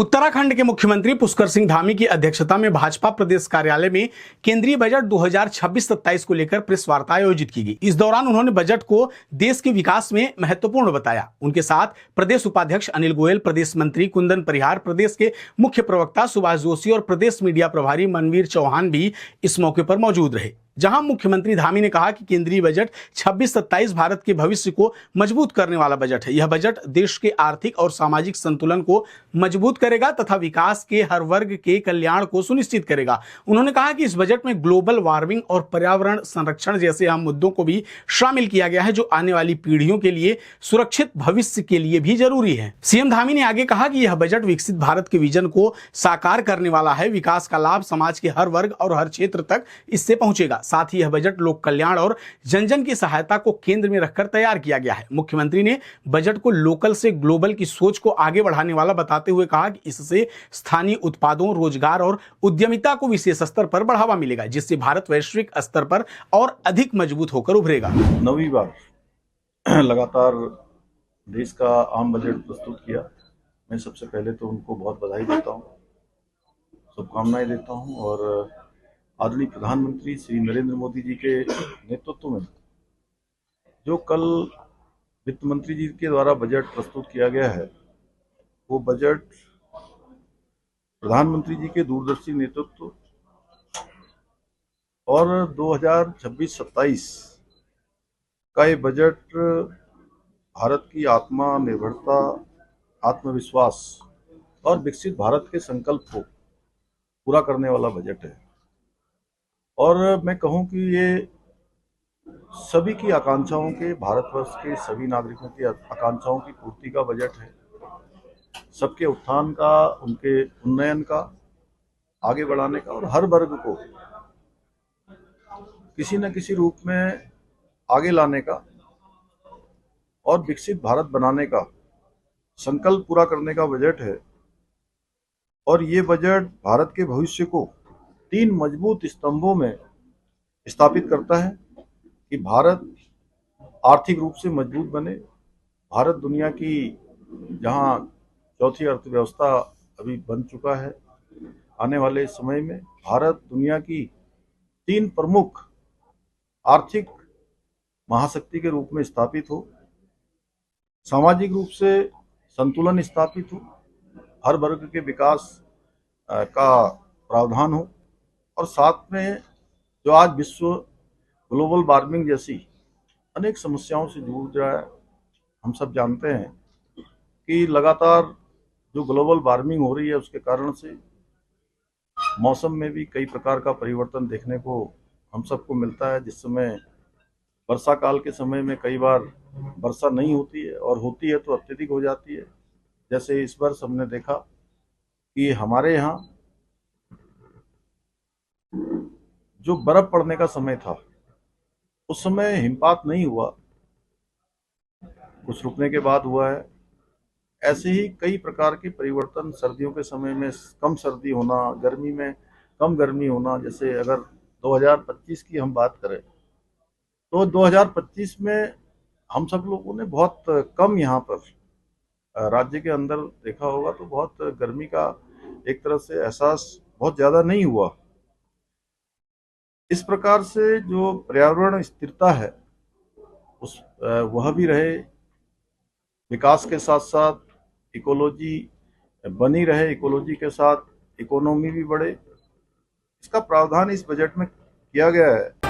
उत्तराखंड के मुख्यमंत्री पुष्कर सिंह धामी की अध्यक्षता में भाजपा प्रदेश कार्यालय में केंद्रीय बजट 2026-27 को लेकर प्रेस वार्ता आयोजित की गई। इस दौरान उन्होंने बजट को देश के विकास में महत्वपूर्ण बताया। उनके साथ प्रदेश उपाध्यक्ष अनिल गोयल, प्रदेश मंत्री कुंदन परिहार, प्रदेश के मुख्य प्रवक्ता सुभाष जोशी और प्रदेश मीडिया प्रभारी मनवीर चौहान भी इस मौके पर मौजूद रहे। जहां मुख्यमंत्री धामी ने कहा कि केंद्रीय बजट 26-27 भारत के भविष्य को मजबूत करने वाला बजट है। यह बजट देश के आर्थिक और सामाजिक संतुलन को मजबूत करेगा तथा विकास के हर वर्ग के कल्याण को सुनिश्चित करेगा। उन्होंने कहा कि इस बजट में ग्लोबल वार्मिंग और पर्यावरण संरक्षण जैसे अहम मुद्दों को भी शामिल किया गया है, जो आने वाली पीढ़ियों के लिए सुरक्षित भविष्य के लिए भी जरूरी है। सीएम धामी ने आगे कहा कि यह बजट विकसित भारत के विजन को साकार करने वाला है। विकास का लाभ समाज के हर वर्ग और हर क्षेत्र तक इससे पहुंचेगा। साथ ही यह बजट लोक कल्याण और जन जन की सहायता को केंद्र में रखकर तैयार किया गया है। मुख्यमंत्री ने बजट को लोकल से ग्लोबल की सोच को आगे बढ़ाने वाला बताते हुए कहा कि इससे स्थानीय उत्पादों, रोजगार और उद्यमिता को विशेष स्तर पर बढ़ावा मिलेगा, जिससे भारत वैश्विक स्तर पर और अधिक मजबूत होकर उभरेगा। 9वीं बार लगातार देश का आम बजट प्रस्तुत किया। मैं सबसे पहले तो उनको बहुत बधाई देता हूँ, शुभकामनाएं देता हूँ और आदरणीय प्रधानमंत्री श्री नरेंद्र मोदी जी के नेतृत्व में जो कल वित्त मंत्री जी के द्वारा बजट प्रस्तुत किया गया है, वो बजट प्रधानमंत्री जी के दूरदर्शी नेतृत्व और 2026-27 का ये बजट भारत की आत्मनिर्भरता, आत्मविश्वास और विकसित भारत के संकल्प को पूरा करने वाला बजट है। और मैं कहूं कि ये सभी की आकांक्षाओं के, भारतवर्ष के सभी नागरिकों की आकांक्षाओं की पूर्ति का बजट है। सबके उत्थान का, उनके उन्नयन का, आगे बढ़ाने का और हर वर्ग को किसी न किसी रूप में आगे लाने का और विकसित भारत बनाने का संकल्प पूरा करने का बजट है। और ये बजट भारत के भविष्य को 3 मजबूत स्तंभों में स्थापित करता है कि भारत आर्थिक रूप से मजबूत बने। भारत दुनिया की जहां चौथी अर्थव्यवस्था अभी बन चुका है, आने वाले समय में भारत दुनिया की 3 प्रमुख आर्थिक महाशक्ति के रूप में स्थापित हो, सामाजिक रूप से संतुलन स्थापित हो, हर वर्ग के विकास का प्रावधान हो और साथ में जो आज विश्व ग्लोबल वार्मिंग जैसी अनेक समस्याओं से जूझ रहा है। हम सब जानते हैं कि लगातार जो ग्लोबल वार्मिंग हो रही है, उसके कारण से मौसम में भी कई प्रकार का परिवर्तन देखने को हम सबको मिलता है। जिस समय वर्षा काल के समय में कई बार वर्षा नहीं होती है और होती है तो अत्यधिक हो जाती है। जैसे इस वर्ष हमने देखा कि हमारे यहाँ जो बर्फ पड़ने का समय था, उस समय हिमपात नहीं हुआ, कुछ रुकने के बाद हुआ है। ऐसे ही कई प्रकार के परिवर्तन, सर्दियों के समय में कम सर्दी होना, गर्मी में कम गर्मी होना। जैसे अगर 2025 की हम बात करें तो 2025 में हम सब लोगों ने बहुत कम यहाँ पर राज्य के अंदर देखा होगा तो बहुत गर्मी का एक तरह से एहसास बहुत ज़्यादा नहीं हुआ। इस प्रकार से जो पर्यावरण स्थिरता है वह भी रहे, विकास के साथ साथ इकोलॉजी बनी रहे, इकोलॉजी के साथ इकोनॉमी भी बढ़े। इसका प्रावधान इस बजट में किया गया है।